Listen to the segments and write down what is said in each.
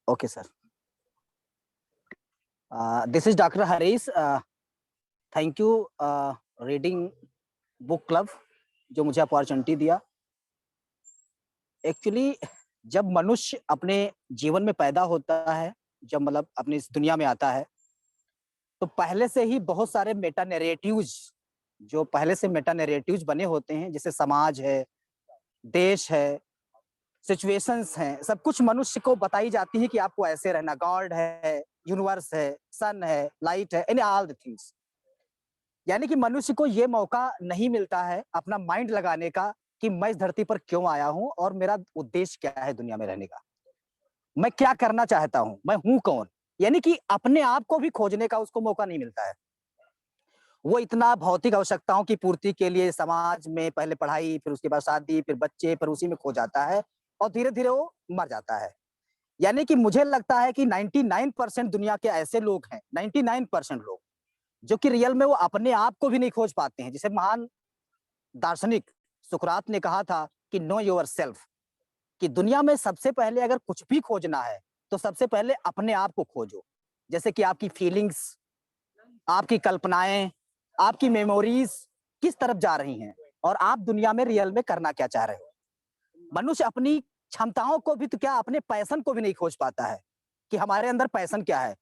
Okay, sir. This is Dr. Harish. Thank you, Reading Book Club, जो मुझे opportunity दिया। Actually जब मनुष्य अपने जीवन में पैदा होता है, जब मतलब अपनी इस दुनिया में आता है, तो पहले से ही बहुत सारे मेटा नैरेटिव्स जो पहले से मेटा नैरेटिव्स बने होते हैं, जैसे समाज है, देश है, सिचुएशंस हैं, सब कुछ मनुष्य को बताई जाती है कि आपको ऐसे रहना, गॉड है, यूनिवर्स है, सन है, लाइट है, एनी ऑल द थिंग्स। यानी कि मनुष्य को ये मौका नहीं मिलता है अपना माइंड लगाने का कि मैं इस धरती पर क्यों आया हूं और मेरा उद्देश्य क्या है दुनिया में रहने का, मैं क्या करना चाहता हूं, मैं हूं कौन। यानी कि अपने आप को भी खोजने का उसको मौका नहीं मिलता है। वो इतना भौतिक आवश्यकताओं की पूर्ति के लिए समाज में पहले पढ़ाई, फिर उसके बाद शादी, फिर बच्चे, फिर उसी में खो जाता है और धीरे-धीरे वो मर जाता है। यानी कि मुझे लगता है कि 99% दुनिया के ऐसे लोग हैं, 99% लोग, जो कि रियल में वो अपने आप को भी नहीं खोज पाते हैं। जिसे महान दार्शनिक सुकरात ने कहा था कि नो योरसेल्फ, कि दुनिया में सबसे पहले अगर कुछ भी खोजना है, तो सबसे पहले अपने आप को खोजो। जैसे कि आपकी फीलिंग्स, आपकी कल्पनाएँ, आपकी मेमोरीज़ किस तरफ जा रही हैं और आप दुनिया में रियल में करना क्या चाह रहे हो। मनुष्य अपनी क्षमताओं को भी तो क्या, अपने पैशन को भी नहीं खोज पाता है कि हमारे अंदर पैशन क्या है।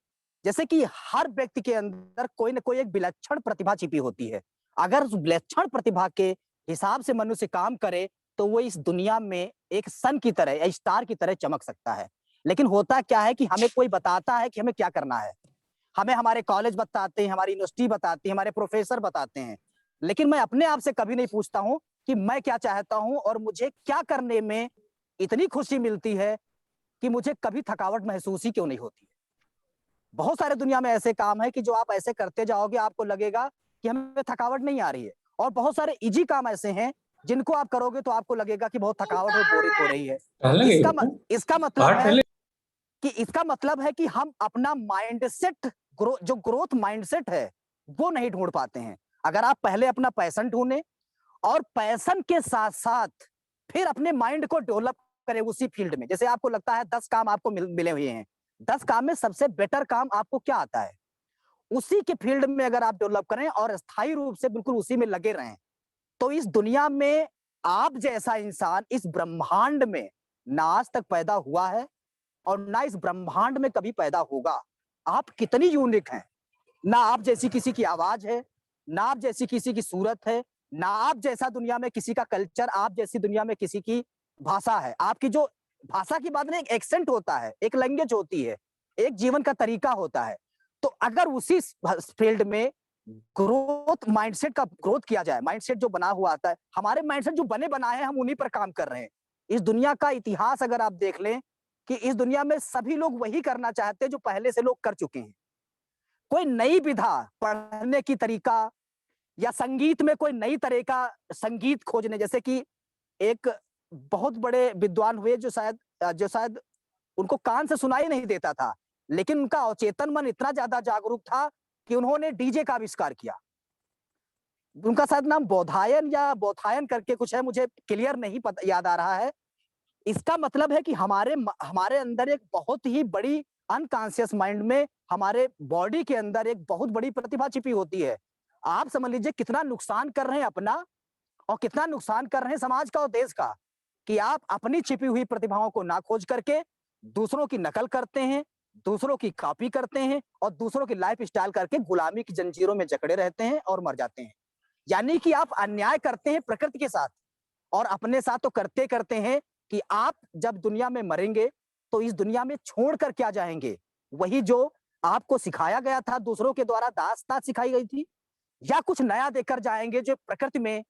जैसे कि हर व्यक्ति के अंदर कोई न कोई एक विलक्षण प्रतिभा छिपी होती है। अगर उस विलक्षण प्रतिभा के हिसाब से मनुष्य काम करे, तो वो इस दुनिया में एक सन की तरह या स्टार की तरह चमक सकता है। लेकिन होता क्या है कि हमें कोई बताता है कि हमें क्या करना है। हमें हमारे कॉलेज बताते हैं, हमारी यूनिवर्सिटी बताती है, हमारे प्रोफेसर बताते हैं। लेकिन मैं अपने आप से कभी नहीं पूछता हूँ कि मैं क्या चाहता हूँ और मुझे क्या करने में इतनी खुशी मिलती है कि मुझे कभी थकावट महसूस ही क्यों नहीं होती है। बहुत सारे दुनिया में ऐसे काम है कि जो आप ऐसे करते जाओगे, आपको लगेगा कि हमें थकावट नहीं आ रही है, और बहुत सारे इजी काम ऐसे हैं जिनको आप करोगे तो आपको लगेगा कि बहुत थकावट और बोरियत हो रही है। टहलने गई इसका हो तुम? इसका मतलब बाहर है टहले? कि इसका मतलब है कि हम अपना माइंडसेट, जो ग्रोथ माइंडसेट है, वो नहीं ढूंढ पाते हैं। अगर आप पहले अपना पैशन ढूंढे और पैशन के साथ साथ फिर अपने माइंड को डेवलप करें उसी फील्ड में। जैसे आपको लगता है 10 काम आपको मिले हुए हैं, 10 काम में सबसे बेटर काम आपको क्या आता है, उसी के फील्ड में अगर आप डेवलप करें और स्थायी रूप से बिल्कुल उसी में लगे रहें, तो इस दुनिया में आप जैसा इंसान इस ब्रह्मांड में ना आज तक पैदा हुआ है और ना इस ब्रह्मांड में कभी पैदा होगा। आप कितनी यूनिक हैं। ना आप जैसी किसी की आवाज है, ना आप जैसी किसी की सूरत है, ना आप जैसा दुनिया में किसी का कल्चर, आप जैसी दुनिया में किसी की भाषा है। आपकी जो भाषा की बात नहीं, एक एक्सेंट होता है, एक लैंग्वेज होती है, एक जीवन का तरीका होता है। तो अगर उसी फील्ड में ग्रोथ माइंडसेट का ग्रोथ किया जाए, माइंडसेट जो बना हुआ आता है, हमारे माइंडसेट जो बने बनाए हैं, हम उन्हीं पर काम कर रहे हैं। इस दुनिया का इतिहास अगर आप देख लें कि इस दुनिया में सभी लोग वही करना चाहते हैं जो पहले से लोग कर चुके हैं। कोई नई विधा पढ़ने की तरीका या संगीत में कोई नई तरह का संगीत खोजने, जैसे कि एक बहुत बड़े विद्वान हुए जो शायद उनको कान से सुनाई नहीं देता था, लेकिन उनका अवचेतन मन इतना ज्यादा जागरूक था कि उन्होंने डीजे का आविष्कार किया। उनका शायद नाम बोधायन या बोथायन करके कुछ है, मुझे क्लियर नहीं पता याद आ रहा है। इसका मतलब है कि हमारे अंदर एक बहुत ही बड़ी अनकॉन्शियस माइंड में, हमारे बॉडी के अंदर एक बहुत बड़ी प्रतिभा छिपी होती है। आप समझ लीजिए कितना नुकसान कर रहे हैं अपना और कितना नुकसान कर रहे हैं समाज का और देश का, कि आप अपनी छिपी हुई प्रतिभाओं को ना खोज करके दूसरों की नकल करते हैं, दूसरों की कॉपी करते हैं और दूसरों की लाइफ स्टाइल करके गुलामी की जंजीरों में जकड़े रहते हैं और मर जाते हैं। यानी कि आप अन्याय करते हैं प्रकृति के साथ और अपने साथ तो करते करते हैं कि आप जब दुनिया में मरेंगे तो इस दुनिया में छोड़कर क्या जाएंगे, वही जो आपको सिखाया गया था, दूसरों के द्वारा दास्तान सिखाई गई थी, या कुछ नया देकर जाएंगे जो प्रकृति में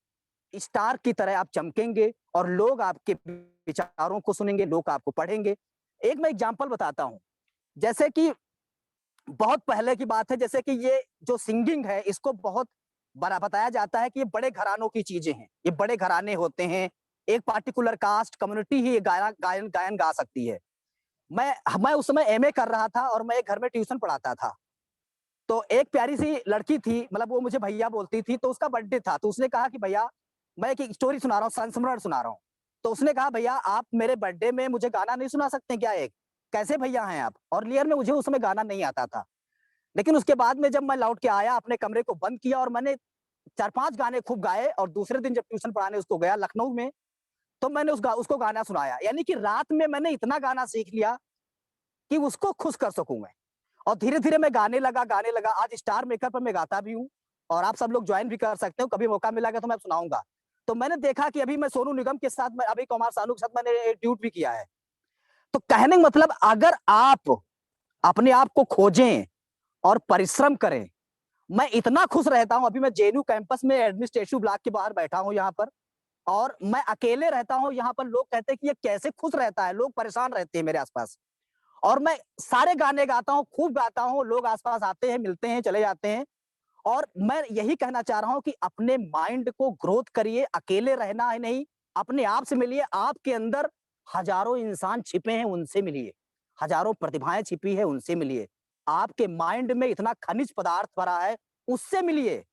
स्टार की तरह आप चमकेंगे और लोग आपके विचारों को सुनेंगे, लोग आपको पढ़ेंगे। एक मैं एग्जांपल बताता हूं, जैसे कि बहुत पहले की बात है, जैसे कि ये जो सिंगिंग है, इसको बहुत बड़ा बताया जाता है कि ये बड़े घरानों की चीजें हैं, ये बड़े घराने होते हैं, एक पार्टिकुलर कास्ट कम्युनिटी ही ये गायन गा सकती है। मैं उस समय एमए कर रहा था और मैं एक घर में ट्यूशन पढ़ाता था। तो एक प्यारी सी लड़की थी, मतलब वो मुझे भैया बोलती थी, तो उसका बर्थडे था, तो उसने कहा कि भैया, मैं एक स्टोरी सुना रहा हूँ, संस्मरण सुना रहा हूँ। तो उसने कहा भैया आप मेरे बर्थडे में मुझे गाना नहीं सुना सकते क्या एक? कैसे भैया हैं आप? और रियल में मुझे उस समय गाना नहीं आता था। लेकिन उसके बाद में जब मैं लौट के आया, अपने कमरे को बंद किया और मैंने 4-5 गाने खूब गाए और दूसरे दिन जब ट्यूशन पढ़ाने उसको गया लखनऊ में, तो मैंने उसको गाना सुनाया। यानी कि रात में मैंने इतना गाना सीख लिया कि उसको खुश कर सकूँ मैं। और धीरे-धीरे मैं गाने लगा। आज स्टार मेकर पर मैं गाता भी हूँ और आप सब लोग जॉइन भी कर सकते हो, कभी मौका मिलेगा तो मैं सुनाऊँगा। तो मैंने देखा कि अभी मैं सोनू निगम के साथ मैं अभी कुमार सानू के साथ मैंने एक ड्यूट भी किया है। तो कहने का मतलब अगर आप अपने आप को खोजें और परिश्रम करें, मैं इतना खुश रहता हूँ, अभी मैं जेएनयू कैंपस में एडमिनिस्ट्रेटिव ब्लॉक के बाहर बैठा हूँ यहाँ पर और मैं अकेले रहता हूँ यहाँ पर। लोग कहते हैं कि ये कैसे खुश रहता है, लोग परेशान रहते हैं मेरे आस-पास। और मैं सारे गाने गाता हूँ, खूब गाता हूँ, लोग आस-पास आते हैं, मिलते हैं, चले जाते हैं। और मैं यही कहना चाह रहा हूँ कि अपने माइंड को ग्रोथ करिए, अकेले रहना है नहीं, अपने आप से मिलिए। आपके अंदर हजारों इंसान छिपे हैं, उनसे मिलिए। हजारों प्रतिभाएँ छिपी है, उनसे मिलिए। आपके माइंड में इतना खनिज पदार्थ भरा है, उससे मिलिए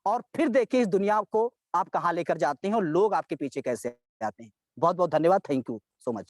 और फिर देखिए इस दुनिया को आप कहाँ लेकर जाते हैं और लोग आपके पीछे कैसे आते हैं। बहुत-बहुत धन्यवाद। Thank you so much.